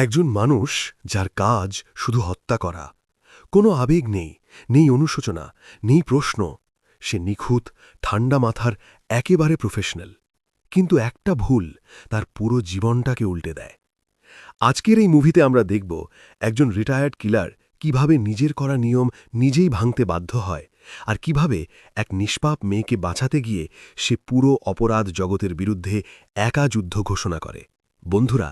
একজন মানুষ যার কাজ শুধু হত্যা করা, কোনো আবেগ নেই, নেই অনুশোচনা, নেই প্রশ্ন। সে নিখুঁত, ঠান্ডা মাথার, একেবারে প্রফেশনাল। কিন্তু একটা ভুল তার পুরো জীবনটাকে উল্টে দেয়। আজকের এই মুভিতে আমরা দেখব একজন রিটায়ার্ড কিলার কিভাবে নিজের করা নিয়ম নিজেই ভাঙতে বাধ্য হয়, আর কিভাবে এক নিষ্পাপ মেয়েকে বাঁচাতে গিয়ে সে পুরো অপরাধ জগতের বিরুদ্ধে একা যুদ্ধ ঘোষণা করে। বন্ধুরা,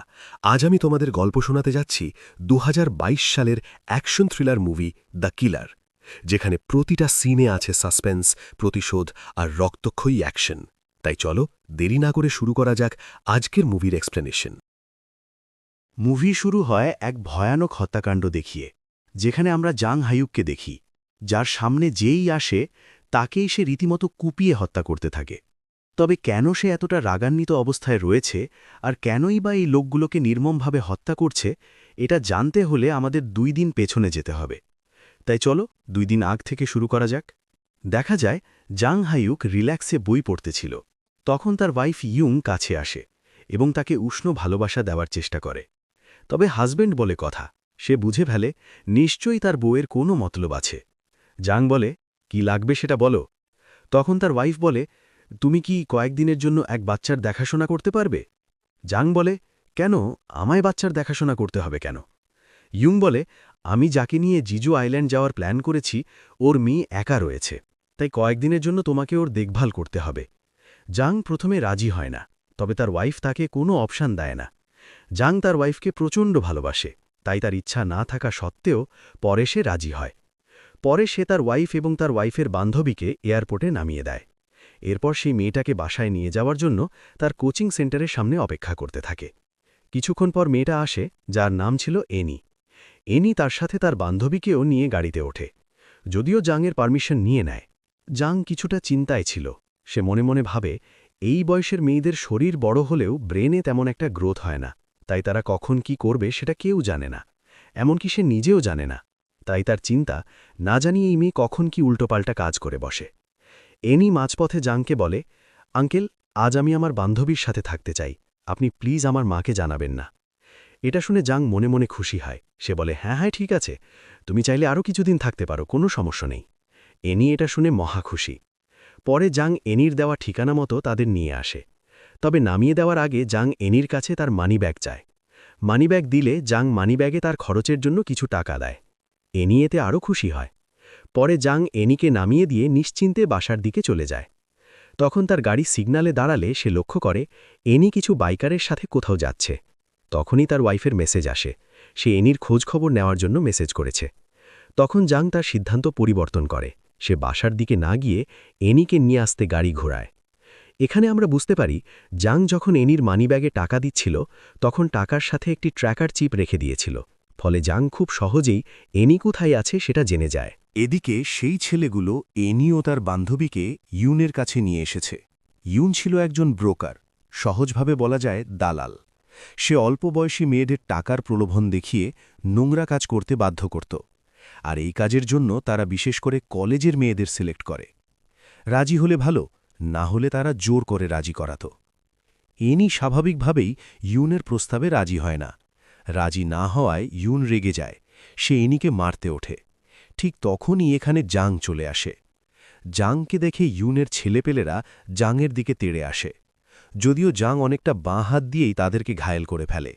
আজ আমি তোমাদের গল্প শোনাতে যাচ্ছি ২০২২ সালের action thriller movie the killer, যেখানে প্রতিটা সিনে আছে সাসপেন্স, প্রতিশোধ আর রক্তক্ষয়ী অ্যাকশন। তাই চলো দেরি না করে শুরু করা যাক আজকের মুভির এক্সপ্লেনেশন। মুভি শুরু হয় এক ভয়ানক হত্যাকাণ্ড দেখিয়ে, যেখানে আমরা জাং হাইয়ুককে দেখি, যার সামনে যেই আসে তাকেই সে রীতিমতো কুপিয়ে হত্যা করতে থাকে। তবে কেন সে এতটা রাগান্বিত অবস্থায় রয়েছে, আর কেনই বা এই লোকগুলোকে নির্মমভাবে হত্যা করছে, এটা জানতে হলে আমাদের 2 দিন পেছনে যেতে হবে। তাই চলো 2 দিন আগ থেকে শুরু করা যাক। দেখা যায় জাং হাইয়ুক রিল্যাক্সে বই পড়তেছিল। তখন তার ওয়াইফ ইয়ুং কাছে আসে এবং তাকে উষ্ণ ভালোবাসা দেওয়ার চেষ্টা করে। তবে হাজব্যান্ড বলে কথা, সে বুঝে ফেলে নিশ্চয়ই তার বউয়ের কোনো মতলব আছে। জাং বলে, কি লাগবে সেটা বলো। তখন তার ওয়াইফ বলে, তুমি কি কয়েকদিনের জন্য এক বাচ্চার দেখাশোনা করতে পারবে? জাং বলে, কেন, আমায় বাচ্চার দেখাশোনা করতে হবে কেন? ইয়ুং বলে, আমি যাকে নিয়ে জিজু আইল্যান্ড যাওয়ার প্ল্যান করেছি, ওর মেয়ে একা রয়েছে, তাই কয়েকদিনের জন্য তোমাকে ওর দেখভাল করতে হবে। জাং প্রথমে রাজি হয় না, তবে তার ওয়াইফ তাকে কোনো অপশান দেয় না। জাং তার ওয়াইফকে প্রচণ্ড ভালোবাসে, তাই তার ইচ্ছা না থাকা সত্ত্বেও পরে সে রাজি হয়। পরে সে তার ওয়াইফ এবং তার ওয়াইফের বান্ধবীকে এয়ারপোর্টে নামিয়ে দেয়। এরপর সেই মেয়েটাকে বাসায় নিয়ে যাওয়ার জন্য তার কোচিং সেন্টারের সামনে অপেক্ষা করতে থাকে। কিছুক্ষণ পর মেয়েটা আসে, যার নাম ছিল এনি। এনি তার সাথে তার বান্ধবীকেও নিয়ে গাড়িতে ওঠে, যদিও জাংয়ের পারমিশন নিয়ে নেয়। জাং কিছুটা চিন্তায় ছিল। সে মনে মনে ভাবে, এই বয়সের মেয়েদের শরীর বড় হলেও ব্রেনে তেমন একটা গ্রোথ হয় না, তাই তারা কখন কি করবে সেটা কেউ জানে না, এমনকি সে নিজেও জানে না। তাই তার চিন্তা, না জানি এই মেয়ে কখন কি উল্টোপাল্টা কাজ করে বসে। এনি মাঝপথে জাংকে বলে, আঙ্কেল, আজ আমি আমার বান্ধবীর সাথে থাকতে চাই, আপনি প্লিজ আমার মাকে জানাবেন না। এটা শুনে জাং মনে মনে খুশি হয়। সে বলে, হ্যাঁ হ্যাঁ ঠিক আছে, তুমি চাইলে আরও কিছুদিন থাকতে পারো, কোনো সমস্যা নেই। এনি এটা শুনে মহা খুশি। পরে জাং এনির দেওয়া ঠিকানা মতো তাদের নিয়ে আসে। তবে নামিয়ে দেওয়ার আগে জাং এনির কাছে তার মানিব্যাগ চায়। মানিব্যাগ দিলে জাং মানিব্যাগে তার খরচের জন্য কিছু টাকা দেয়। এনি এতে আরও খুশি হয়। পরে জাং এনিকে নামিয়ে দিয়ে নিশ্চিন্তে বাসার দিকে চলে যায়। তখন তার গাড়ি সিগন্যালে দাঁড়ালে সে লক্ষ্য করে এনি কিছু বাইকারের সাথে কোথাও যাচ্ছে। তখনই তার ওয়াইফের মেসেজ আসে, সে এনির খোঁজখবর নেওয়ার জন্য মেসেজ করেছে। তখন জাং তার সিদ্ধান্ত পরিবর্তন করে, সে বাসার দিকে না গিয়ে এনিকে নিয়ে আসতে গাড়ি ঘোরায়। এখানে আমরা বুঝতে পারি, জাং যখন এনির মানিব্যাগে টাকা দিচ্ছিল তখন টাকার সাথে একটি ট্র্যাকার চিপ রেখে দিয়েছিল, ফলে জাং খুব সহজেই এনি কোথায় আছে সেটা জেনে যায়। এদিকে সেই ছেলেগুলো এনি ও তার বান্ধবীকে ইউনের কাছে নিয়ে এসেছে। ইউন ছিল একজন ব্রোকার, সহজভাবে বলা যায় দালাল। সে অল্প বয়সী মেয়েদের টাকার প্রলোভন দেখিয়ে নোংরা কাজ করতে বাধ্য করত, আর এই কাজের জন্য তারা বিশেষ করে কলেজের মেয়েদের সিলেক্ট করে। রাজি হলে ভালো, না হলে তারা জোর করে রাজি করাত। এনি স্বাভাবিকভাবেই ইউনের প্রস্তাবে রাজি হয় না। রাজি না হওয়ায় ইউন রেগে যায়, সে এনিকে মারতে ওঠে। ঠিক তখনই এখানে জাং চলে আসে। জাংকে দেখে ইউনের ছেলেপেলেরা জাংয়ের দিকে তেড়ে আসে, যদিও জাং অনেকটা বাঁ হাত দিয়েই তাদেরকে ঘায়েল করে ফেলে।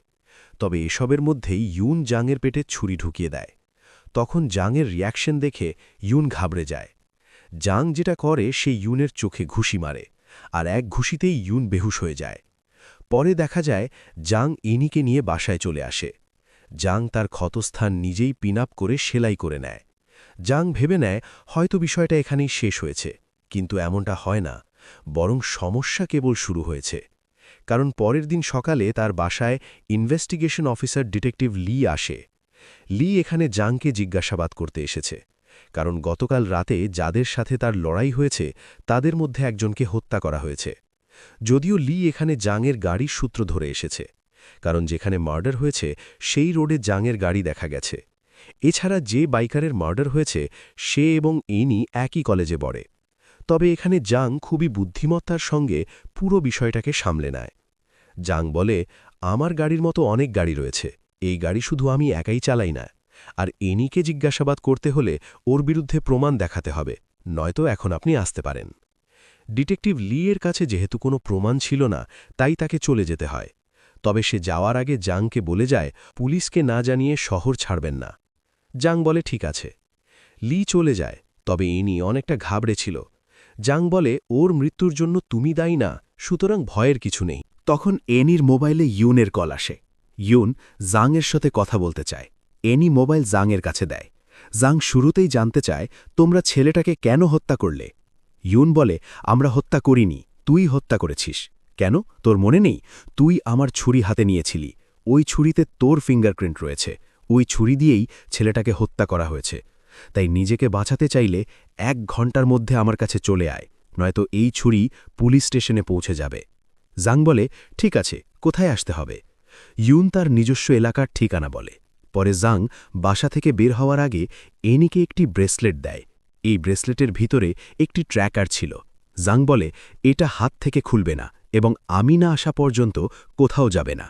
তবে এসবের মধ্যেই ইউন জাংয়ের পেটে ছুরি ঢুকিয়ে দেয়। তখন জাংয়ের রিয়াকশন দেখে ইউন ঘাবড়ে যায়। জাং যেটা করে সে ইউনের চোখে ঘুষি মারে, আর এক ঘুষিতেই ইউন বেহুশ হয়ে যায়। পরে দেখা যায় জাং এনিকে নিয়ে বাসায় চলে আসে। জাং তার ক্ষতস্থান নিজেই পিন আপ করে সেলাই করে নেয়। জাং ভেবে নেয় হয়তো বিষয়টা এখানেই শেষ হয়েছে, কিন্তু এমনটা হয় না, বরং সমস্যা কেবল শুরু হয়েছে। কারণ পরের দিন সকালে তার বাসায় ইনভেস্টিগেশন অফিসার ডিটেকটিভ লি আসে। লি এখানে জাংকে জিজ্ঞাসাবাদ করতে এসেছে, কারণ গতকাল রাতে যাদের সাথে তার লড়াই হয়েছে তাদের মধ্যে একজনকে হত্যা করা হয়েছে। যদিও লি এখানে জাংয়ের গাড়ির সূত্র ধরে এসেছে, কারণ যেখানে মার্ডার হয়েছে সেই রোডে জাংয়ের গাড়ি দেখা গেছে। এছাড়া যে বাইকারের মার্ডার হয়েছে সে এবং এনি একই কলেজে পড়ে। তবে এখানে জাং খুবই বুদ্ধিমত্তার সঙ্গে পুরো বিষয়টাকে সামলে নেয়। জাং বলে, আমার গাড়ির মতো অনেক গাড়ি রয়েছে, এই গাড়ি শুধু আমি একাই চালাই না, আর এনিকে জিজ্ঞাসাবাদ করতে হলে ওর বিরুদ্ধে প্রমাণ দেখাতে হবে, নয়তো এখন আপনি আসতে পারেন। ডিটেকটিভ লি এর কাছে যেহেতু কোনো প্রমাণ ছিল না, তাই তাকে চলে যেতে হয়। তবে সে যাওয়ার আগে জাংকে বলে যায় পুলিশকে না জানিয়ে শহর ছাড়বেন না। জাং বলে ঠিক আছে। লি চলে যায়, তবে এনি অনেকটা ঘাবড়ে ছিল। জাং বলে ওর মৃত্যুর জন্য তুমি দায়ী না, সুতরাং ভয়ের কিছু নেই। তখন এনির মোবাইলে ইউনের কল আসে। ইউন জাংয়ের সাথে কথা বলতে চায়। এনি মোবাইল জাংয়ের কাছে দেয়। জাং শুরুতেই জানতে চায়, তোমরা ছেলেটাকে কেন হত্যা করলে? ইউন বলে, আমরা হত্যা করিনি, তুই হত্যা করেছিস। কেন, তোর মনে নেই? তুই আমার ছুরি হাতে নিয়েছিলি, ওই ছুরিতে তোর ফিঙ্গারপ্রিন্ট রয়েছে, ওই ছুরি দিয়েই ছেলেটাকে হত্যা করা হয়েছে। তাই নিজেকে বাঁচাতে চাইলে 1 ঘন্টার মধ্যে আমার কাছে চলে আয়, নয়তো এই ছুরি পুলিশ স্টেশনে পৌঁছে যাবে। জাং বলে, ঠিক আছে, কোথায় আসতে হবে? ইউন তার নিজস্ব এলাকার ঠিকানা বলে। পরে জাং বাসা থেকে বের হওয়ার আগে এনিকে একটি ব্রেসলেট দেয়। এই ব্রেসলেটের ভিতরে একটি ট্র্যাকার ছিল। জাং বলে, এটা হাত থেকে খুলবে না এবং আমি না আসা পর্যন্ত কোথাও যাবে না।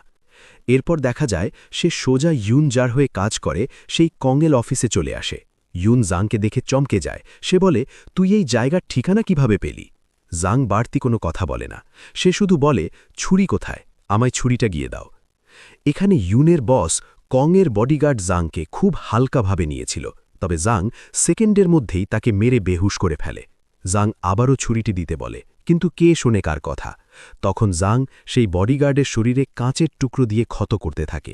এরপর দেখা যায় সে সোজা ইউন যার হয়ে কাজ করে সেই কংয়েল অফিসে চলে আসে। ইউন জাংকে দেখে চমকে যায়। সে বলে, তুই এই জায়গার ঠিকানা কিভাবে পেলি? জাং বাড়তি কোনো কথা বলে না। সে শুধু বলে, ছুরি কোথায়, আমায় ছুরিটা গিয়ে দাও। এখানে ইউনের বস কংয়ের বডিগার্ড জাংকে খুব হালকাভাবে নিয়েছিল, তবে জাং সেকেন্ডের মধ্যেই তাকে মেরে বেহুশ করে ফেলে। জাং আবারও ছুরিটি দিতে বলে, কিন্তু কে শোনে কার কথা? তখন জাং সেই বডিগার্ডের শরীরে কাঁচের টুকরো দিয়ে ক্ষত করতে থাকে।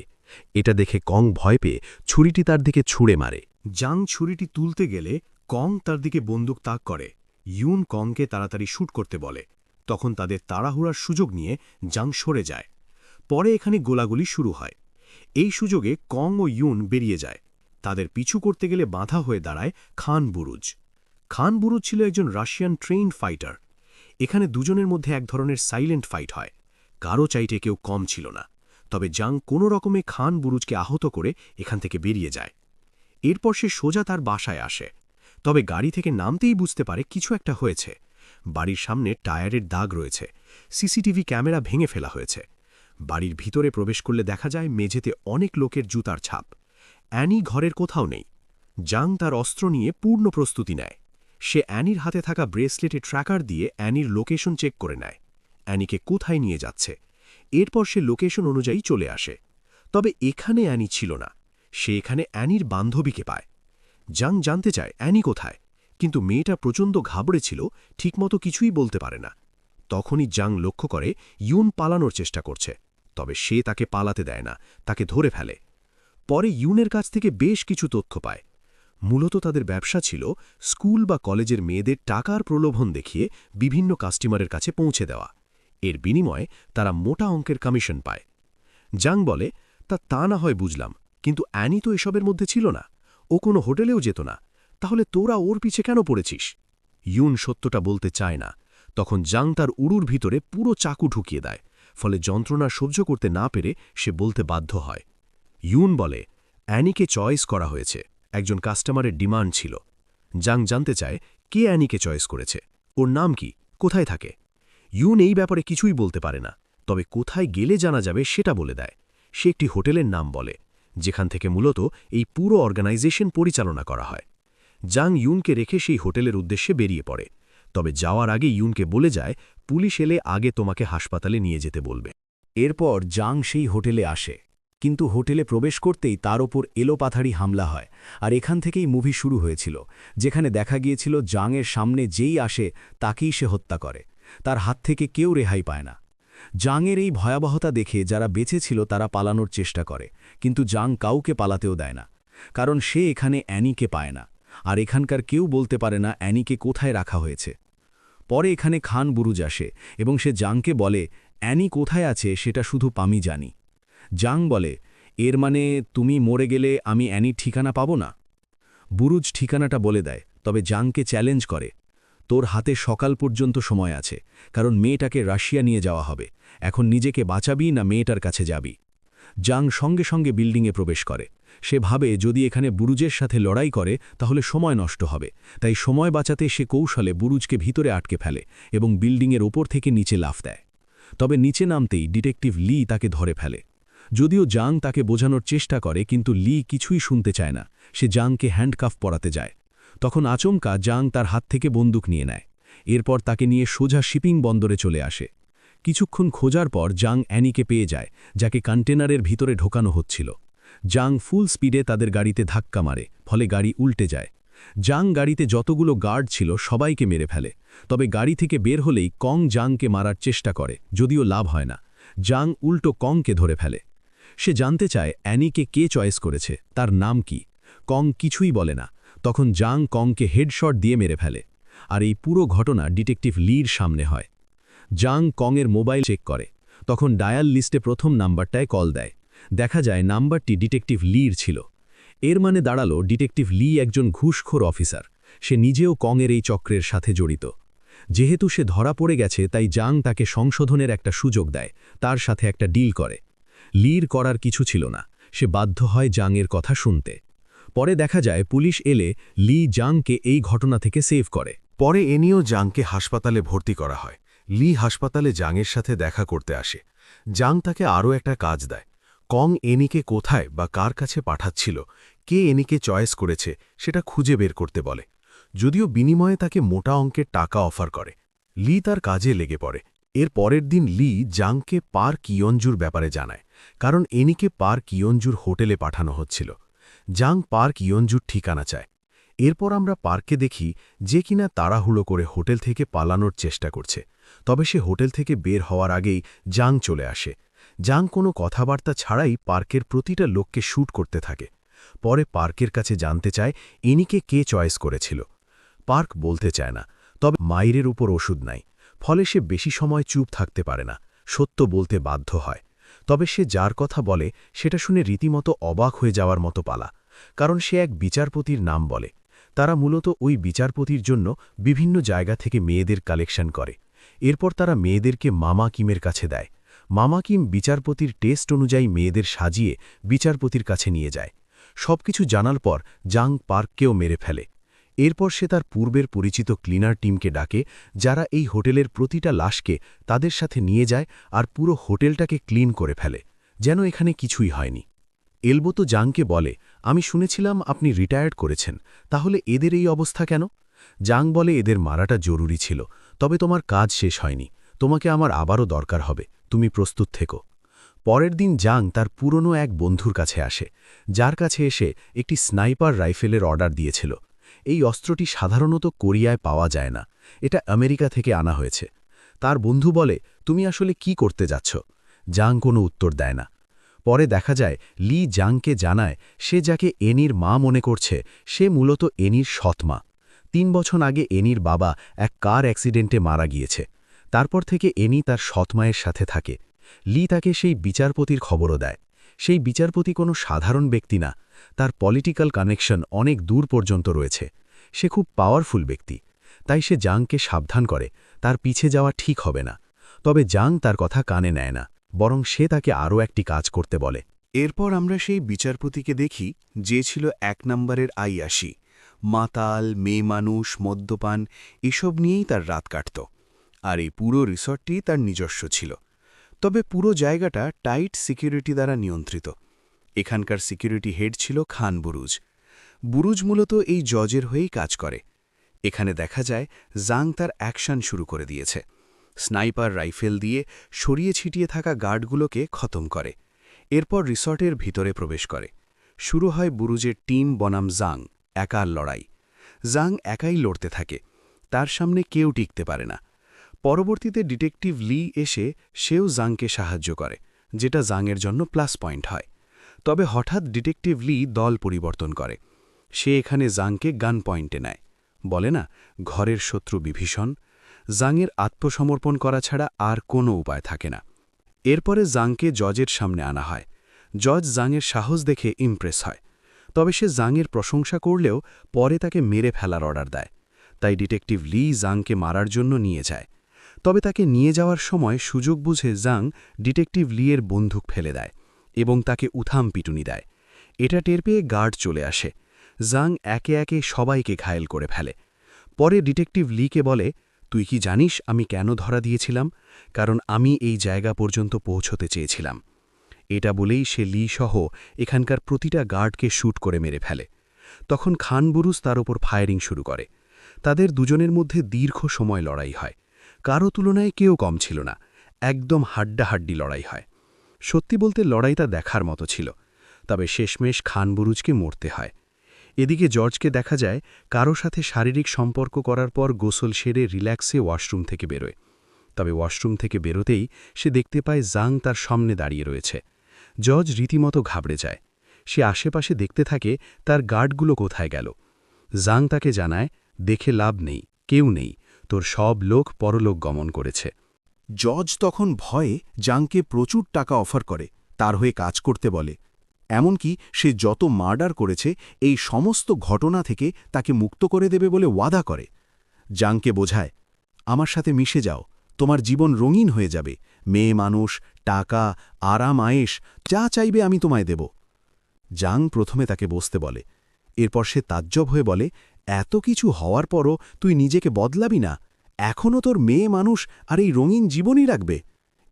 এটা দেখে কং ভয় পেয়ে ছুরিটি তার দিকে ছুঁড়ে মারে। জাং ছুরিটি তুলতে গেলে কং তার দিকে বন্দুক তাক করে। ইউন কংকে তাড়াতাড়ি শ্যুট করতে বলে। তখন তাদের তাড়াহুড়ার সুযোগ নিয়ে জাং সরে যায়। পরে এখানে গোলাগুলি শুরু হয়। এই সুযোগে কং ও ইউন বেরিয়ে যায়। তাদের পিছু করতে গেলে বাধা হয়ে দাঁড়ায় খান বুরুজ। খান বুরুজ ছিল একজন রাশিয়ান ট্রেইনড ফাইটার। এখানে দুজনের মধ্যে এক ধরনের সাইলেন্ট ফাইট হয়। কারো চাইতে কেউ কম ছিল না। তবে জাং কোনো রকমে খান বুরুজকে আহত করে এখান থেকে বেরিয়ে যায়। এরপর সে সোজা তার বাসায় আসে। তবে গাড়ি থেকে নামতেই বুঝতে পারে কিছু একটা হয়েছে। বাড়ির সামনে টায়ারের দাগ রয়েছে। সিসিটিভি ক্যামেরা ভেঙে ফেলা হয়েছে। বাড়ির ভিতরে প্রবেশ করলে দেখা যায় মেঝেতে অনেক লোকের জুতার ছাপ। অ্যানি ঘরের কোথাও নেই। জাং তার অস্ত্র নিয়ে পূর্ণ প্রস্তুতি নেয়। সে অ্যানির হাতে থাকা ব্রেসলেটে ট্র্যাকার দিয়ে অ্যানির লোকেশন চেক করে নেয়। অ্যানিকে কোথায় নিয়ে যাচ্ছে। এরপর সে লোকেশন অনুযায়ী চলে আসে। তবে এখানে অ্যানি ছিল না। সে এখানে অ্যানির বান্ধবীকে পায়। জাং জানতে চায় অ্যানি কোথায়, কিন্তু মেয়েটা প্রচণ্ড ঘাবড়ে ছিল, ঠিকমতো কিছুই বলতে পারে না। তখনই জাং লক্ষ্য করে ইউন পালানোর চেষ্টা করছে। তবে সে তাকে পালাতে দেয় না, তাকে ধরে ফেলে। পরে ইউনের কাছ থেকে বেশ কিছু তথ্য পায়। মূলত তাদের ব্যবসা ছিল স্কুল বা কলেজের মেয়েদের টাকার প্রলোভন দেখিয়ে বিভিন্ন কাস্টমারের কাছে পৌঁছে দেওয়া। এর বিনিময়ে তারা মোটা অঙ্কের কমিশন পায়। জাং বলে, তা না হয় বুঝলাম, কিন্তু অ্যানি তো এসবের মধ্যে ছিল না। ও কোনো হোটেলেও যেত না। তাহলে তোরা ওর পিছে কেন পড়েছিস? ইউন সত্যটা বলতে চায় না। তখন জাং তার উড়ুর ভিতরে পুরো চাকু ঢুকিয়ে দেয়। ফলে যন্ত্রণা সহ্য করতে না পেরে সে বলতে বাধ্য হয়। ইউন বলে, অ্যানিকে চয়েস করা হয়েছে, একজন কাস্টমারের ডিমান্ড ছিল। জাং জানতে চায় কে অ্যানিকে চয়েস করেছে, ওর নাম কি, কোথায় থাকে। ইউন এই ব্যাপারে কিছুই বলতে পারে না, তবে কোথায় গেলে জানা যাবে সেটা বলে দেয়। সে একটি হোটেলের নাম বলে, যেখান থেকে মূলত এই পুরো অর্গানাইজেশন পরিচালনা করা হয়। জাং ইউনকে রেখে সেই হোটেলের উদ্দেশ্যে বেরিয়ে পড়ে। তবে যাওয়ার আগে ইউনকে বলে যায়, পুলিশ এলে আগে তোমাকে হাসপাতালে নিয়ে যেতে বলবে। এরপর জাং সেই হোটেলে আসে, কিন্তু হোটেলে প্রবেশ করতেই তার ওপর এলোপাথারি হামলা হয়। আর এখান থেকেই মুভি শুরু হয়েছিল, যেখানে দেখা গিয়েছিল জাংয়ের সামনে যেই আসে তাকেই সে হত্যা করে। তার হাত থেকে কেউ রেহাই পায় না। জাংয়ের এই ভয়াবহতা দেখে যারা বেঁচে ছিল তারা পালানোর চেষ্টা করে, কিন্তু জাং কাউকে পালাতেও দেয় না, কারণ সে এখানে অ্যানিকে পায় না। আর এখানকার কেউ বলতে পারে না অ্যানিকে কোথায় রাখা হয়েছে। পরে এখানে খান বুরুজ আসে এবং সে জাংকে বলে, অ্যানি কোথায় আছে সেটা শুধু আমি জানি। জাং বলে, এর মানে তুমি মরে গেলে আমি অ্যানির ঠিকানা পাব না? বুরুজ ঠিকানাটা বলে দেয়, তবে জাংকে চ্যালেঞ্জ করে, তোর হাতে সকাল পর্যন্ত সময় আছে, কারণ মেয়েটাকে রাশিয়া নিয়ে যাওয়া হবে। এখন নিজেকে বাঁচাবি না মেয়েটার কাছে যাবি? জাং সঙ্গে সঙ্গে বিল্ডিংয়ে প্রবেশ করে। সে ভাবে যদি এখানে বুরুজের সাথে লড়াই করে তাহলে সময় নষ্ট হবে, তাই সময় বাঁচাতে সে কৌশলে বুরুজকে ভিতরে আটকে ফেলে এবং বিল্ডিংয়ের ওপর থেকে নিচে লাফ দেয়। তবে নিচে নামতেই ডিটেকটিভ লি তাকে ধরে ফেলে। যদিও জাং তাকে বোঝানোর চেষ্টা করে কিন্তু লি কিছুই শুনতে চায় না। সে জাংকে হ্যান্ডকাফ পরাতে যায়। তখন আচমকা জাং তার হাত থেকে বন্দুক নিয়ে নেয়। এরপর তাকে নিয়ে সোজা শিপিং বন্দরে চলে আসে। কিছুক্ষণ খোঁজার পর জাং অ্যানিকে পেয়ে যায়, যাকে কন্টেনারের ভিতরে ঢোকানো হচ্ছিল। জাং ফুল স্পিডে তাদের গাড়িতে ধাক্কা মারে, ফলে গাড়ি উল্টে যায়। জাং গাড়িতে যতগুলো গার্ড ছিল সবাইকে মেরে ফেলে। তবে গাড়ি থেকে বের হলেই কং জাংকে মারার চেষ্টা করে, যদিও লাভ হয় না। জাং উল্টো কংকে ধরে ফেলে। সে জানতে চায় অ্যানিকে কে চয়েস করেছে, তার নাম কি। কং কিছুই বলে না। তখন জাং কংকে হেডশট দিয়ে মেরে ফেলে। আর এই পুরো ঘটনা ডিটেকটিভ লির সামনে হয়। জাং কংয়ের মোবাইল চেক করে। তখন ডায়াল লিস্টে প্রথম নাম্বারটায় কল দেয়। দেখা যায় নাম্বারটি ডিটেকটিভ লির ছিল। এর মানে দাঁড়ালো ডিটেকটিভ লি একজন ঘুষখোর অফিসার। সে নিজেও কংয়ের এই চক্রের সাথে জড়িত। যেহেতু সে ধরা পড়ে গেছে, তাই জাং তাকে সংশোধনের একটা সুযোগ দেয়, তার সাথে একটা ডিল করে। লির করার কিছু ছিল না। সে বাধ্য হয় জাংয়ের কথা শুনতে। পরে দেখা যায় পুলিশ এলে লি জাংকে এই ঘটনা থেকে সেভ করে। পরে এনিও জাংকে হাসপাতালে ভর্তি করা হয়। লি হাসপাতালে জাংয়ের সাথে দেখা করতে আসে। জাং তাকে আরও একটা কাজ দেয়। কং এনিকে কোথায় বা কার কাছে পাঠাচ্ছিল, কে এনিকে চয়েস করেছে সেটা খুঁজে বের করতে বলে। যদিও বিনিময়ে তাকে মোটা অঙ্কের টাকা অফার করে। লি তার কাজে লেগে পড়ে। এর পরের দিন লি জাংকে পার্ক ইয়ঞ্জুর ব্যাপারে জানায়, কারণ এনিকে পার্ক ইয়ঞ্জুর হোটেলে পাঠানো হচ্ছিল। জাং পার্ক ইয়ঞ্জুর ঠিকানা চায়। এরপর আমরা পার্কে দেখি যে কিনা তাড়াহুড়ো করে হোটেল থেকে পালানোর চেষ্টা করছে। তবে সে হোটেল থেকে বের হওয়ার আগেই জাং চলে আসে। জাং কোনো কথাবার্তা ছাড়াই পার্কের প্রতিটা লোককে শ্যুট করতে থাকে। পরে পার্কের কাছে জানতে চায় এনিকে কে চয়েস করেছিল। পার্ক বলতে চায় না, তবে মাইরের উপর ওষুধ নাই, ফলে সে বেশি সময় চুপ থাকতে পারে না, সত্য বলতে বাধ্য হয়। তবে সে যার কথা বলে সেটা শুনে রীতিমতো অবাক হয়ে যাওয়ার মতো পালা, কারণ সে এক বিচারপতির নাম বলে। তারা মূলত ওই বিচারপতির জন্য বিভিন্ন জায়গা থেকে মেয়েদের কালেকশন করে। এরপর তারা মেয়েদেরকে মামা কিমের কাছে দেয়। মামা কিম বিচারপতির টেস্ট অনুযায়ী মেয়েদের সাজিয়ে বিচারপতির কাছে নিয়ে যায়। সবকিছু জানার পর জাং পার্ককেও মেরে ফেলে। এরপর সে তার পূর্বের পরিচিত ক্লিনার টিমকে ডাকে, যারা এই হোটেলের প্রতিটা লাশকে তাদের সাথে নিয়ে যায় আর পুরো হোটেলটাকে ক্লিন করে ফেলে, যেন এখানে কিছুই হয়নি। এলবো তো জাংকে বলে, আমি শুনেছিলাম আপনি রিটায়ার্ড করেছেন, তাহলে এদের এই অবস্থা কেন? জাং বলে, এদের মারাটা জরুরি ছিল, তবে তোমার কাজ শেষ হয়নি, তোমাকে আমার আবারও দরকার হবে, তুমি প্রস্তুত থেকো। পরের দিন জাং তার পুরনো এক বন্ধুর কাছে আসে, যার কাছে এসে একটি স্নাইপার রাইফেলের অর্ডার দিয়েছিল। এই অস্ত্রটি সাধারণত কোরিয়ায় পাওয়া যায় না, এটা আমেরিকা থেকে আনা হয়েছে। তার বন্ধু বলে, তুমি আসলে কি করতে যাচ্ছ? জাং কোনো উত্তর দেয় না। পরে দেখা যায় লি জাংকে জানায় সে যাকে এনির মা মনে করছে সে মূলত এনির সৎমা। ৩ বছর আগে এনির বাবা এক কার অ্যাক্সিডেন্টে মারা গিয়েছে। তারপর থেকে এনি তার সৎমায়ের সাথে থাকে। লি তাকে সেই বিচারপতির খবরও দেয়। সেই বিচারপতি কোনো সাধারণ ব্যক্তি না, তার পলিটিক্যাল কানেকশন অনেক দূর পর্যন্ত রয়েছে। সে খুব পাওয়ারফুল ব্যক্তি। তাই সে জাংকে সাবধান করে তার পিছে যাওয়া ঠিক হবে না। তবে জাং তার কথা কানে নেয় না, বরং সে তাকে আরও একটি কাজ করতে বলে। এরপর আমরা সেই বিচারপতিকে দেখি, যে ছিল ১ নম্বরের আইয়াসি। মাতাল, মেয়ে মানুষ, মদ্যপান এসব নিয়েই তার রাত কাটত। আর এই পুরো রিসর্টটি তার নিজস্ব ছিল। তবে পুরো জায়গাটা টাইট সিকিউরিটি দ্বারা নিয়ন্ত্রিত। এখানকার সিকিউরিটি হেড ছিল খান বুরুজ। বুরুজ মূলত এই জজের হয়েই কাজ করে। এখানে দেখা যায় জাং তার অ্যাকশন শুরু করে দিয়েছে। স্নাইপার রাইফেল দিয়ে সরিয়ে ছিটিয়ে থাকা গার্ডগুলোকে খতম করে। এরপর রিসর্টের ভিতরে প্রবেশ করে। শুরু হয় বুরুজের টিম বনাম জাং একার লড়াই। জাং একাই লড়তে থাকে, তার সামনে কেউ টিকতে পারে না। পরবর্তীতে ডিটেকটিভ লি এসে সেও জাংকে সাহায্য করে, যেটা জাংয়ের জন্য প্লাস পয়েন্ট হয়। তবে হঠাৎ ডিটেকটিভ লি দল পরিবর্তন করে। সে এখানে জাংকে গান পয়েন্টে নেয়। বলে না, ঘরের শত্রু বিভীষণ। জাংয়ের আত্মসমর্পণ করা ছাড়া আর কোনো উপায় থাকে না। এরপরে জাংকে জজের সামনে আনা হয়। জজ জাংয়ের সাহস দেখে ইমপ্রেস হয়। তবে সে জাংয়ের প্রশংসা করলেও পরে তাকে মেরে ফেলার অর্ডার দেয়। তাই ডিটেকটিভ লি জাংকে মারার জন্য নিয়ে যায়। তবে তাকে নিয়ে যাওয়ার সময় সুযোগ বুঝে জাং ডিটেকটিভ লিয়ের বন্দুক ফেলে দেয় এবং তাকে উথাম পিটুনি দেয়। এটা টের পেয়ে গার্ড চলে আসে। জাং একে একে সবাইকে ঘায়েল করে ফেলে। পরে ডিটেকটিভ লিকে বলে, তুই কি জানিস আমি কেন ধরা দিয়েছিলাম? কারণ আমি এই জায়গা পর্যন্ত পৌঁছতে চেয়েছিলাম। এটা বলেই সে লি সহ এখানকার প্রতিটা গার্ডকে শ্যুট করে মেরে ফেলে। তখন খান বুরুজ তার ওপর ফায়ারিং শুরু করে। তাদের দুজনের মধ্যে দীর্ঘ সময় লড়াই হয়। কারো তুলনায় কেউ কম ছিল না, একদম হাড্ডাহাড্ডি লড়াই হয়। সত্যি বলতে লড়াইটা দেখার মতো ছিল, তবে শেষমেশ খান বুরুজকে মরতে হয়। এদিকে জর্জকে দেখা যায় কারো সাথে শারীরিক সম্পর্ক করার পর গোসল সেরে রিল্যাক্সে ওয়াশরুম থেকে বেরোয়। তবে ওয়াশরুম থেকে বেরোতেই সে দেখতে পায় জাং তার সামনে দাঁড়িয়ে রয়েছে। জর্জ রীতিমতো ঘাবড়ে যায়। সে আশেপাশে দেখতে থাকে তার গার্ডগুলো কোথায় গেল। জাং তাকে জানায়, দেখে লাভ নেই, কেউ নেই, তোর সব লোক পরলোক গমন করেছে। জজ তখন ভয়ে জাংকে প্রচুর টাকা অফার করে, তার হয়ে কাজ করতে বলে। এমনকি সে যত মার্ডার করেছে এই সমস্ত ঘটনা থেকে তাকে মুক্ত করে দেবে বলে ওয়াদা করে। জাংকে বোঝায়, আমার সাথে মিশে যাও, তোমার জীবন রঙিন হয়ে যাবে, মেয়ে মানুষ, টাকা, আরাম আয়েশ যা চাইবে আমি তোমায় দেব। জাং প্রথমে তাকে বসতে বলে। এরপর সে তাজ্জব হয়ে বলে, এত কিছু হওয়ার পরও তুই নিজেকে বদলাবি না? এখনও তোর মেয়ে মানুষ আর এই রঙিন জীবনই রাখবে?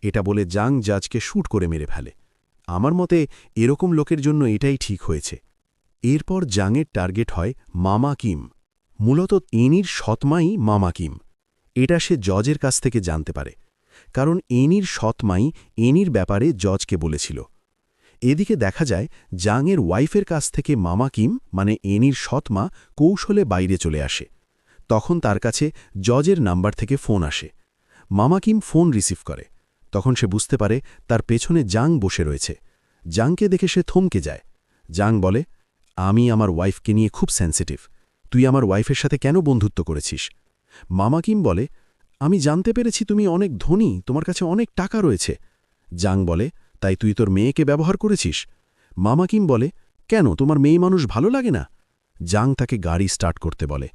এটা বলে জাং জাজকে শ্যুট করে মেরে ফেলে। আমার মতে এরকম লোকের জন্য এটাই ঠিক হয়েছে। এরপর জাংয়ের টার্গেট হয় মামা কিম। মূলত এনির সৎমাই মামা কিম। এটা সে জজের কাছ থেকে জানতে পারে, কারণ এনির সৎমাই এনির ব্যাপারে জজকে বলেছিল। এদিকে দেখা যায় জাংয়ের ওয়াইফের কাছ থেকে মামা কিম মানে এনির সৎমা কৌশলে বাইরে চলে আসে। তখন তার কাছে জজের নাম্বার থেকে ফোন আসে। মামা কিম ফোন রিসিভ করে। তখন সে বুঝতে পারে তার পেছনে জাং বসে রয়েছে। জাংকে দেখে সে থমকে যায়। জাং বলে, আমি আমার ওয়াইফকে নিয়ে খুব সেন্সিটিভ, তুই আমার ওয়াইফের সাথে কেন বন্ধুত্ব করেছিস? মামা কিম বলে, আমি জানতে পেরেছি তুমি অনেক ধনী, তোমার কাছে অনেক টাকা রয়েছে। জাং বলে, তাই তুই তোর মেয়েকে ব্যবহার করেছিস? মামা কিম বলে, কেন, তোমার মেয়ে মানুষ ভালো লাগে না? জাং তাকে গাড়ি স্টার্ট করতে বলে।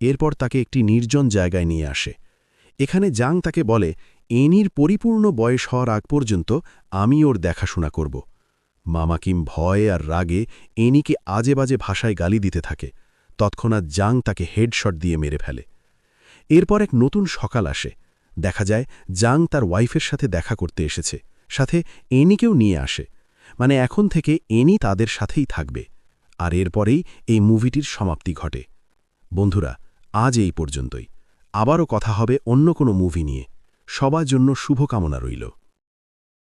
এরপর তাকে একটি নির্জন জায়গায় নিয়ে আসে। এখানে জাং তাকে বলে, এনির পরিপূর্ণ বয়স হওয়ার আগ পর্যন্ত আমি ওর দেখাশোনা করব। মামা কিম ভয়ে আর রাগে এনিকে আজে বাজে ভাষায় গালি দিতে থাকে। তৎক্ষণাৎ জাং তাকে হেডশট দিয়ে মেরে ফেলে। এরপর এক নতুন সকাল আসে। দেখা যায় জাং তার ওয়াইফের সাথে দেখা করতে এসেছে, সাথে এনিকেও নিয়ে আসে। মানে এখন থেকে এনি তাদের সাথেই থাকবে। আর এরপরেই এই মুভিটির সমাপ্তি ঘটে। বন্ধুরা, আজ এই পর্যন্তই। আবারও কথা হবে অন্য কোনো মুভি নিয়ে। সবার জন্য শুভকামনা রইল।